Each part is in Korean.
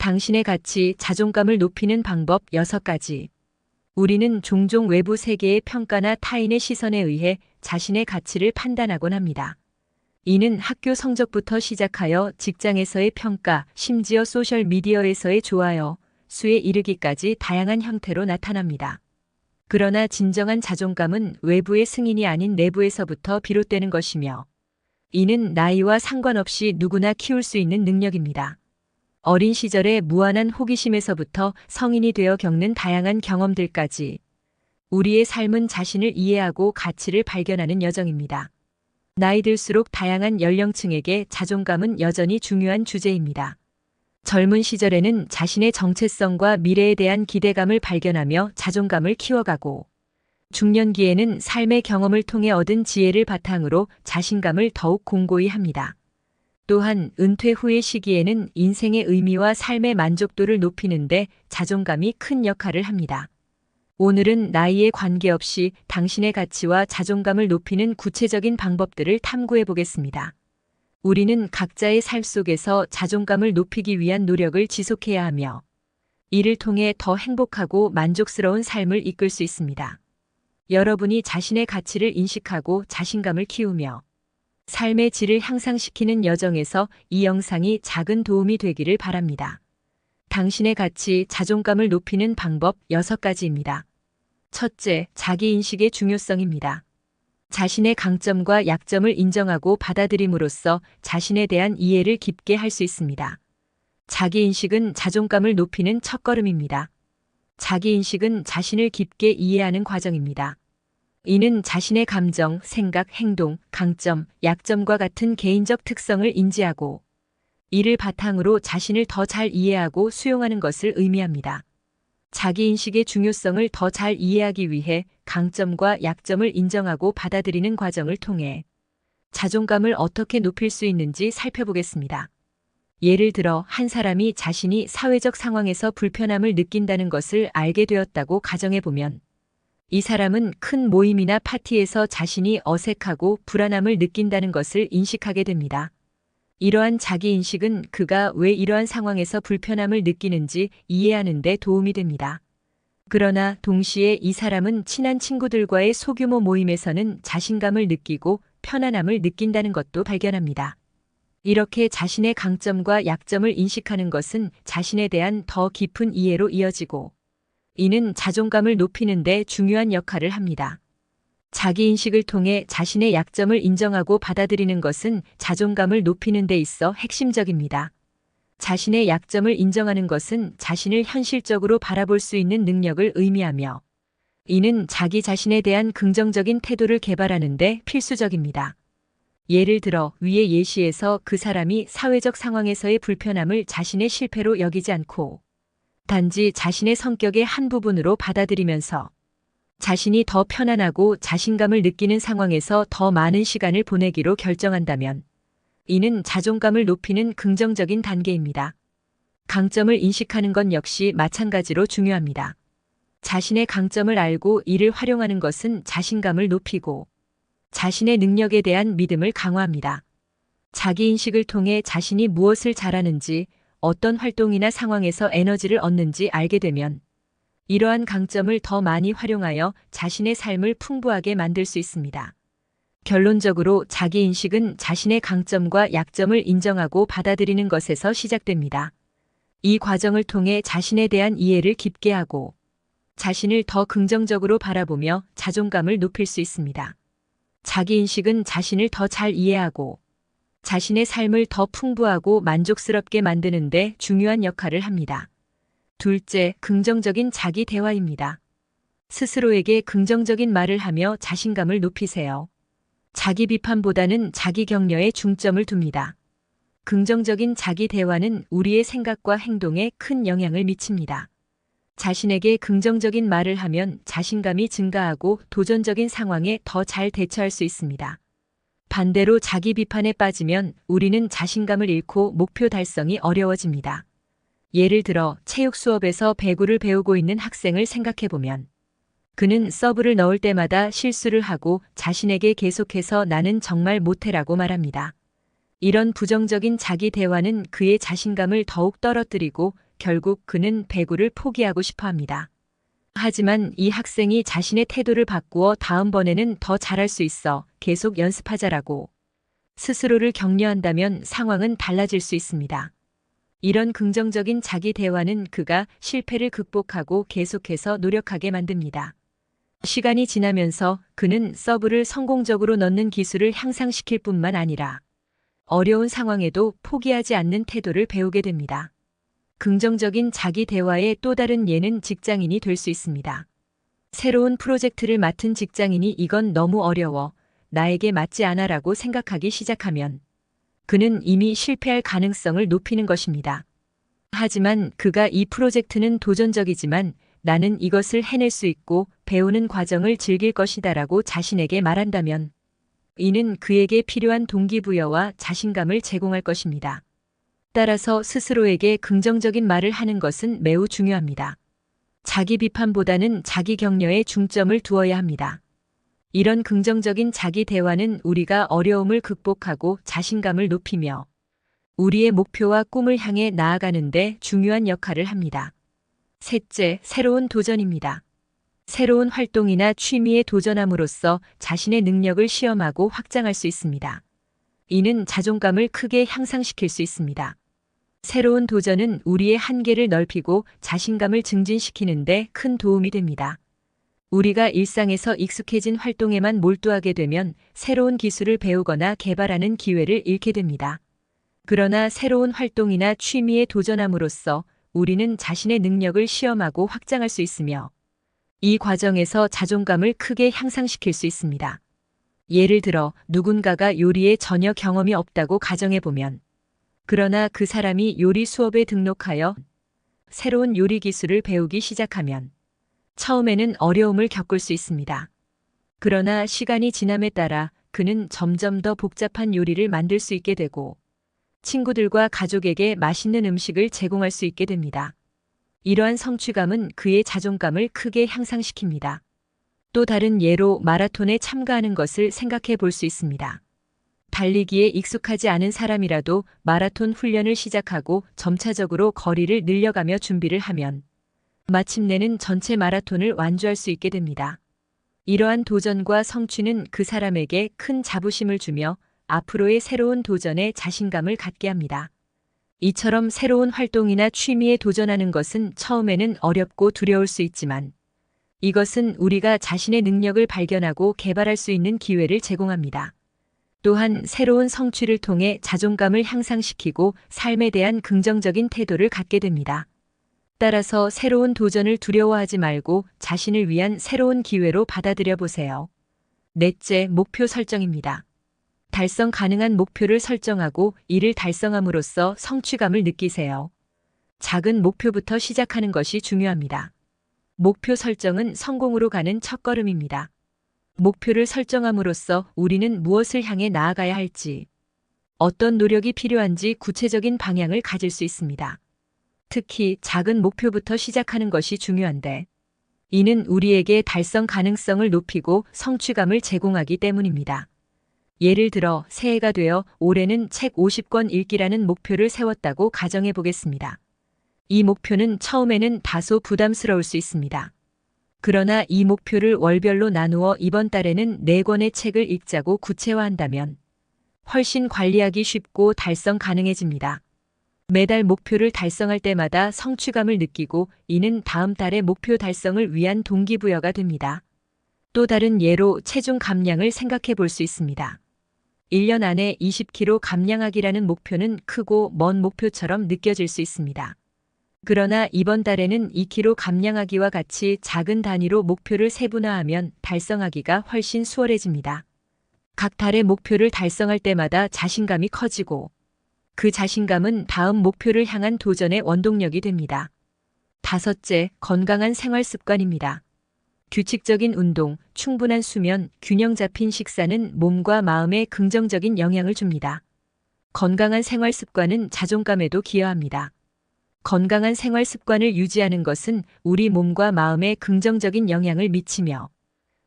당신의 가치, 자존감을 높이는 방법 6가지. 우리는 종종 외부 세계의 평가나 타인의 시선에 의해 자신의 가치를 판단하곤 합니다. 이는 학교 성적부터 시작하여 직장에서의 평가, 심지어 소셜미디어에서의 좋아요, 수에 이르기까지 다양한 형태로 나타납니다. 그러나 진정한 자존감은 외부의 승인이 아닌 내부에서부터 비롯되는 것이며, 이는 나이와 상관없이 누구나 키울 수 있는 능력입니다. 어린 시절의 무한한 호기심에서부터 성인이 되어 겪는 다양한 경험들까지 우리의 삶은 자신을 이해하고 가치를 발견하는 여정입니다. 나이 들수록 다양한 연령층에게 자존감은 여전히 중요한 주제입니다. 젊은 시절에는 자신의 정체성과 미래에 대한 기대감을 발견하며 자존감을 키워가고, 중년기에는 삶의 경험을 통해 얻은 지혜를 바탕으로 자신감을 더욱 공고히 합니다. 또한 은퇴 후의 시기에는 인생의 의미와 삶의 만족도를 높이는 데 자존감이 큰 역할을 합니다. 오늘은 나이에 관계없이 당신의 가치와 자존감을 높이는 구체적인 방법들을 탐구해 보겠습니다. 우리는 각자의 삶 속에서 자존감을 높이기 위한 노력을 지속해야 하며, 이를 통해 더 행복하고 만족스러운 삶을 이끌 수 있습니다. 여러분이 자신의 가치를 인식하고 자신감을 키우며 삶의 질을 향상시키는 여정에서 이 영상이 작은 도움이 되기를 바랍니다. 당신의 가치, 자존감을 높이는 방법 6가지입니다. 첫째, 자기인식의 중요성입니다. 자신의 강점과 약점을 인정하고 받아들임으로써 자신에 대한 이해를 깊게 할 수 있습니다. 자기인식은 자존감을 높이는 첫걸음입니다. 자기인식은 자신을 깊게 이해하는 과정입니다. 이는 자신의 감정, 생각, 행동, 강점, 약점과 같은 개인적 특성을 인지하고, 이를 바탕으로 자신을 더 잘 이해하고 수용하는 것을 의미합니다. 자기인식의 중요성을 더 잘 이해하기 위해 강점과 약점을 인정하고 받아들이는 과정을 통해 자존감을 어떻게 높일 수 있는지 살펴보겠습니다. 예를 들어 한 사람이 자신이 사회적 상황에서 불편함을 느낀다는 것을 알게 되었다고 가정해보면, 이 사람은 큰 모임이나 파티에서 자신이 어색하고 불안함을 느낀다는 것을 인식하게 됩니다. 이러한 자기인식은 그가 왜 이러한 상황에서 불편함을 느끼는지 이해하는 데 도움이 됩니다. 그러나 동시에 이 사람은 친한 친구들과의 소규모 모임에서는 자신감을 느끼고 편안함을 느낀다는 것도 발견합니다. 이렇게 자신의 강점과 약점을 인식하는 것은 자신에 대한 더 깊은 이해로 이어지고, 이는 자존감을 높이는 데 중요한 역할을 합니다. 자기인식을 통해 자신의 약점을 인정하고 받아들이는 것은 자존감을 높이는 데 있어 핵심적입니다. 자신의 약점을 인정하는 것은 자신을 현실적으로 바라볼 수 있는 능력을 의미하며, 이는 자기 자신에 대한 긍정적인 태도를 개발하는 데 필수적입니다. 예를 들어 위의 예시에서 그 사람이 사회적 상황에서의 불편함을 자신의 실패로 여기지 않고 단지 자신의 성격의 한 부분으로 받아들이면서 자신이 더 편안하고 자신감을 느끼는 상황에서 더 많은 시간을 보내기로 결정한다면, 이는 자존감을 높이는 긍정적인 단계입니다. 강점을 인식하는 것 역시 마찬가지로 중요합니다. 자신의 강점을 알고 이를 활용하는 것은 자신감을 높이고 자신의 능력에 대한 믿음을 강화합니다. 자기인식을 통해 자신이 무엇을 잘하는지, 어떤 활동이나 상황에서 에너지를 얻는지 알게 되면 이러한 강점을 더 많이 활용하여 자신의 삶을 풍부하게 만들 수 있습니다. 결론적으로 자기인식은 자신의 강점과 약점을 인정하고 받아들이는 것에서 시작됩니다. 이 과정을 통해 자신에 대한 이해를 깊게 하고 자신을 더 긍정적으로 바라보며 자존감을 높일 수 있습니다. 자기인식은 자신을 더 잘 이해하고 자신의 삶을 더 풍부하고 만족스럽게 만드는 데 중요한 역할을 합니다. 둘째, 긍정적인 자기 대화입니다. 스스로에게 긍정적인 말을 하며 자신감을 높이세요. 자기 비판보다는 자기 격려에 중점을 둡니다. 긍정적인 자기 대화는 우리의 생각과 행동에 큰 영향을 미칩니다. 자신에게 긍정적인 말을 하면 자신감이 증가하고 도전적인 상황에 더 잘 대처할 수 있습니다. 반대로 자기 비판에 빠지면 우리는 자신감을 잃고 목표 달성이 어려워집니다. 예를 들어 체육 수업에서 배구를 배우고 있는 학생을 생각해보면, 그는 서브를 넣을 때마다 실수를 하고 자신에게 계속해서 나는 정말 못해라고 말합니다. 이런 부정적인 자기 대화는 그의 자신감을 더욱 떨어뜨리고 결국 그는 배구를 포기하고 싶어 합니다. 하지만 이 학생이 자신의 태도를 바꾸어 다음번에는 더 잘할 수 있어 계속 연습하자라고 스스로를 격려한다면 상황은 달라질 수 있습니다. 이런 긍정적인 자기 대화는 그가 실패를 극복하고 계속해서 노력하게 만듭니다. 시간이 지나면서 그는 서브를 성공적으로 넣는 기술을 향상시킬 뿐만 아니라 어려운 상황에도 포기하지 않는 태도를 배우게 됩니다. 긍정적인 자기 대화의 또 다른 예는 직장인이 될 수 있습니다. 새로운 프로젝트를 맡은 직장인이 이건 너무 어려워, 나에게 맞지 않아라고 생각하기 시작하면 그는 이미 실패할 가능성을 높이는 것입니다. 하지만 그가 이 프로젝트는 도전적이지만 나는 이것을 해낼 수 있고 배우는 과정을 즐길 것이다라고 자신에게 말한다면 이는 그에게 필요한 동기부여와 자신감을 제공할 것입니다. 따라서 스스로에게 긍정적인 말을 하는 것은 매우 중요합니다. 자기 비판보다는 자기 격려에 중점을 두어야 합니다. 이런 긍정적인 자기 대화는 우리가 어려움을 극복하고 자신감을 높이며 우리의 목표와 꿈을 향해 나아가는 데 중요한 역할을 합니다. 셋째, 새로운 도전입니다. 새로운 활동이나 취미에 도전함으로써 자신의 능력을 시험하고 확장할 수 있습니다. 이는 자존감을 크게 향상시킬 수 있습니다. 새로운 도전은 우리의 한계를 넓히고 자신감을 증진시키는 데 큰 도움이 됩니다. 우리가 일상에서 익숙해진 활동에만 몰두하게 되면 새로운 기술을 배우거나 개발하는 기회를 잃게 됩니다. 그러나 새로운 활동이나 취미에 도전함으로써 우리는 자신의 능력을 시험하고 확장할 수 있으며 이 과정에서 자존감을 크게 향상시킬 수 있습니다. 예를 들어 누군가가 요리에 전혀 경험이 없다고 가정해보면 그러나 그 사람이 요리 수업에 등록하여 새로운 요리 기술을 배우기 시작하면 처음에는 어려움을 겪을 수 있습니다. 그러나 시간이 지남에 따라 그는 점점 더 복잡한 요리를 만들 수 있게 되고 친구들과 가족에게 맛있는 음식을 제공할 수 있게 됩니다. 이러한 성취감은 그의 자존감을 크게 향상시킵니다. 또 다른 예로 마라톤에 참가하는 것을 생각해 볼 수 있습니다. 달리기에 익숙하지 않은 사람이라도 마라톤 훈련을 시작하고 점차적으로 거리를 늘려가며 준비를 하면 마침내는 전체 마라톤을 완주할 수 있게 됩니다. 이러한 도전과 성취는 그 사람에게 큰 자부심을 주며 앞으로의 새로운 도전에 자신감을 갖게 합니다. 이처럼 새로운 활동이나 취미에 도전하는 것은 처음에는 어렵고 두려울 수 있지만 이것은 우리가 자신의 능력을 발견하고 개발할 수 있는 기회를 제공합니다. 또한 새로운 성취를 통해 자존감을 향상시키고 삶에 대한 긍정적인 태도를 갖게 됩니다. 따라서 새로운 도전을 두려워하지 말고 자신을 위한 새로운 기회로 받아들여 보세요. 넷째, 목표 설정입니다. 달성 가능한 목표를 설정하고 이를 달성함으로써 성취감을 느끼세요. 작은 목표부터 시작하는 것이 중요합니다. 목표 설정은 성공으로 가는 첫걸음입니다. 목표를 설정함으로써 우리는 무엇을 향해 나아가야 할지, 어떤 노력이 필요한지 구체적인 방향을 가질 수 있습니다. 특히 작은 목표부터 시작하는 것이 중요한데, 이는 우리에게 달성 가능성을 높이고 성취감을 제공하기 때문입니다. 예를 들어 새해가 되어 올해는 책 50권 읽기라는 목표를 세웠다고 가정해 보겠습니다. 이 목표는 처음에는 다소 부담스러울 수 있습니다. 그러나 이 목표를 월별로 나누어 이번 달에는 4권의 책을 읽자고 구체화한다면 훨씬 관리하기 쉽고 달성 가능해집니다. 매달 목표를 달성할 때마다 성취감을 느끼고 이는 다음 달의 목표 달성을 위한 동기부여가 됩니다. 또 다른 예로 체중 감량을 생각해 볼 수 있습니다. 1년 안에 20kg 감량하기라는 목표는 크고 먼 목표처럼 느껴질 수 있습니다. 그러나 이번 달에는 2kg 감량하기와 같이 작은 단위로 목표를 세분화하면 달성하기가 훨씬 수월해집니다. 각 달의 목표를 달성할 때마다 자신감이 커지고 그 자신감은 다음 목표를 향한 도전의 원동력이 됩니다. 다섯째, 건강한 생활 습관입니다. 규칙적인 운동, 충분한 수면, 균형 잡힌 식사는 몸과 마음에 긍정적인 영향을 줍니다. 건강한 생활 습관은 자존감에도 기여합니다. 건강한 생활 습관을 유지하는 것은 우리 몸과 마음에 긍정적인 영향을 미치며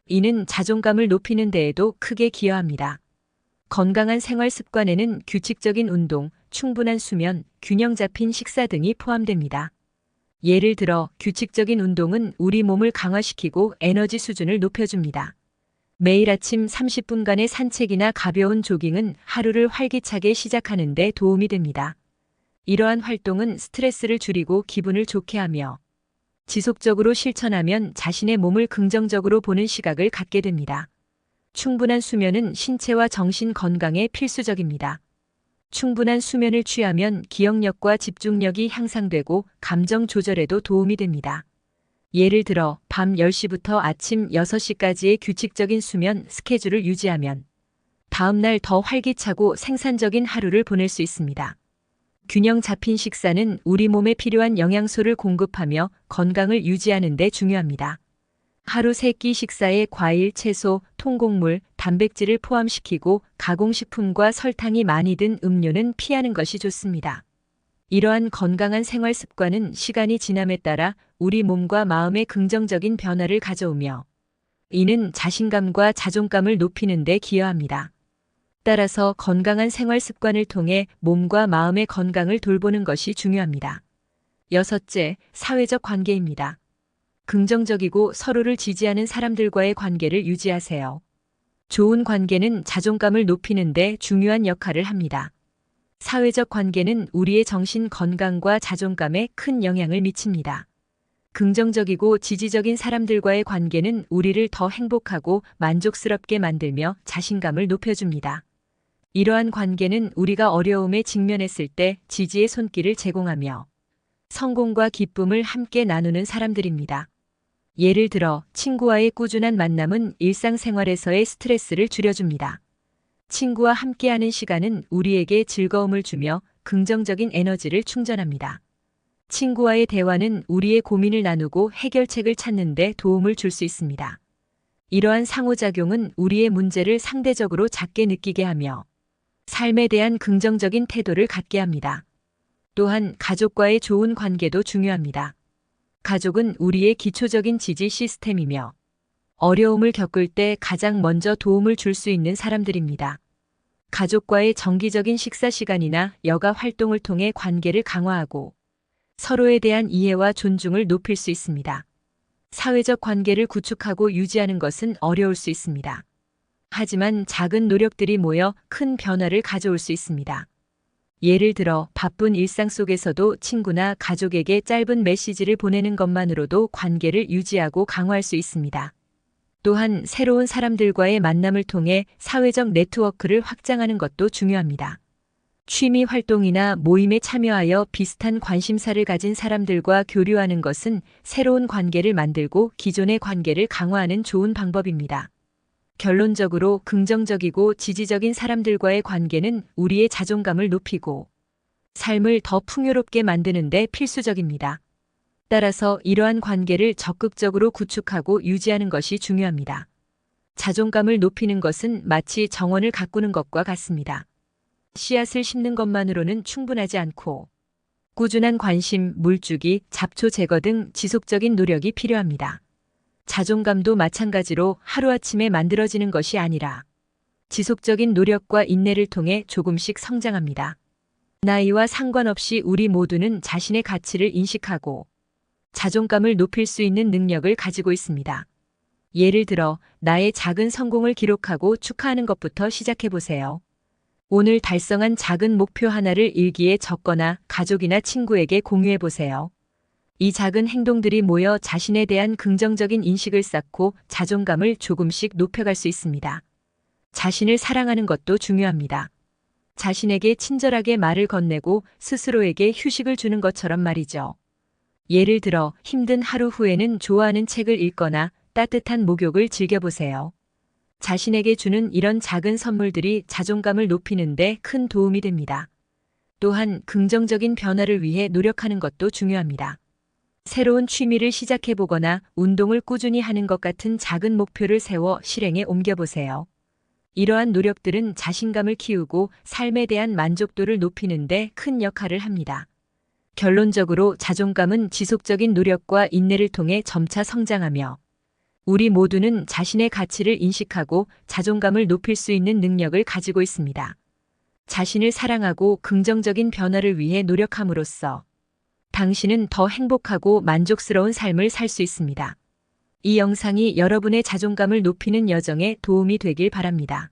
이는 자존감을 높이는 데에도 크게 기여합니다. 건강한 생활 습관에는 규칙적인 운동, 충분한 수면, 균형 잡힌 식사 등이 포함됩니다. 예를 들어 규칙적인 운동은 우리 몸을 강화시키고 에너지 수준을 높여줍니다. 매일 아침 30분간의 산책이나 가벼운 조깅은 하루를 활기차게 시작하는 데 도움이 됩니다. 이러한 활동은 스트레스를 줄이고 기분을 좋게 하며 지속적으로 실천하면 자신의 몸을 긍정적으로 보는 시각을 갖게 됩니다. 충분한 수면은 신체와 정신 건강에 필수적입니다. 충분한 수면을 취하면 기억력과 집중력이 향상되고 감정 조절에도 도움이 됩니다. 예를 들어 밤 10시부터 아침 6시까지의 규칙적인 수면 스케줄을 유지하면 다음날 더 활기차고 생산적인 하루를 보낼 수 있습니다. 균형 잡힌 식사는 우리 몸에 필요한 영양소를 공급하며 건강을 유지하는 데 중요합니다. 하루 3끼 식사에 과일, 채소, 통곡물, 단백질을 포함시키고 가공식품과 설탕이 많이 든 음료는 피하는 것이 좋습니다. 이러한 건강한 생활 습관은 시간이 지남에 따라 우리 몸과 마음에 긍정적인 변화를 가져오며 이는 자신감과 자존감을 높이는 데 기여합니다. 따라서 건강한 생활 습관을 통해 몸과 마음의 건강을 돌보는 것이 중요합니다. 여섯째, 사회적 관계입니다. 긍정적이고 서로를 지지하는 사람들과의 관계를 유지하세요. 좋은 관계는 자존감을 높이는 데 중요한 역할을 합니다. 사회적 관계는 우리의 정신 건강과 자존감에 큰 영향을 미칩니다. 긍정적이고 지지적인 사람들과의 관계는 우리를 더 행복하고 만족스럽게 만들며 자신감을 높여줍니다. 이러한 관계는 우리가 어려움에 직면했을 때 지지의 손길을 제공하며 성공과 기쁨을 함께 나누는 사람들입니다. 예를 들어 친구와의 꾸준한 만남은 일상생활에서의 스트레스를 줄여줍니다. 친구와 함께하는 시간은 우리에게 즐거움을 주며 긍정적인 에너지를 충전합니다. 친구와의 대화는 우리의 고민을 나누고 해결책을 찾는 데 도움을 줄 수 있습니다. 이러한 상호작용은 우리의 문제를 상대적으로 작게 느끼게 하며 삶에 대한 긍정적인 태도를 갖게 합니다. 또한 가족과의 좋은 관계도 중요합니다. 가족은 우리의 기초적인 지지 시스템이며 어려움을 겪을 때 가장 먼저 도움을 줄 수 있는 사람들입니다. 가족과의 정기적인 식사 시간이나 여가 활동을 통해 관계를 강화하고 서로에 대한 이해와 존중을 높일 수 있습니다. 사회적 관계를 구축하고 유지하는 것은 어려울 수 있습니다. 하지만 작은 노력들이 모여 큰 변화를 가져올 수 있습니다. 예를 들어 바쁜 일상 속에서도 친구나 가족에게 짧은 메시지를 보내는 것만으로도 관계를 유지하고 강화할 수 있습니다. 또한 새로운 사람들과의 만남을 통해 사회적 네트워크를 확장하는 것도 중요합니다. 취미 활동이나 모임에 참여하여 비슷한 관심사를 가진 사람들과 교류하는 것은 새로운 관계를 만들고 기존의 관계를 강화하는 좋은 방법입니다. 결론적으로 긍정적이고 지지적인 사람들과의 관계는 우리의 자존감을 높이고 삶을 더 풍요롭게 만드는 데 필수적입니다. 따라서 이러한 관계를 적극적으로 구축하고 유지하는 것이 중요합니다. 자존감을 높이는 것은 마치 정원을 가꾸는 것과 같습니다. 씨앗을 심는 것만으로는 충분하지 않고 꾸준한 관심, 물주기, 잡초 제거 등 지속적인 노력이 필요합니다. 자존감도 마찬가지로 하루아침에 만들어지는 것이 아니라 지속적인 노력과 인내를 통해 조금씩 성장합니다. 나이와 상관없이 우리 모두는 자신의 가치를 인식하고 자존감을 높일 수 있는 능력을 가지고 있습니다. 예를 들어 나의 작은 성공을 기록하고 축하하는 것부터 시작해 보세요. 오늘 달성한 작은 목표 하나를 일기에 적거나 가족이나 친구에게 공유해 보세요. 이 작은 행동들이 모여 자신에 대한 긍정적인 인식을 쌓고 자존감을 조금씩 높여갈 수 있습니다. 자신을 사랑하는 것도 중요합니다. 자신에게 친절하게 말을 건네고 스스로에게 휴식을 주는 것처럼 말이죠. 예를 들어 힘든 하루 후에는 좋아하는 책을 읽거나 따뜻한 목욕을 즐겨보세요. 자신에게 주는 이런 작은 선물들이 자존감을 높이는 데 큰 도움이 됩니다. 또한 긍정적인 변화를 위해 노력하는 것도 중요합니다. 새로운 취미를 시작해보거나 운동을 꾸준히 하는 것 같은 작은 목표를 세워 실행에 옮겨보세요. 이러한 노력들은 자신감을 키우고 삶에 대한 만족도를 높이는 데 큰 역할을 합니다. 결론적으로 자존감은 지속적인 노력과 인내를 통해 점차 성장하며 우리 모두는 자신의 가치를 인식하고 자존감을 높일 수 있는 능력을 가지고 있습니다. 자신을 사랑하고 긍정적인 변화를 위해 노력함으로써 당신은 더 행복하고 만족스러운 삶을 살 수 있습니다. 이 영상이 여러분의 자존감을 높이는 여정에 도움이 되길 바랍니다.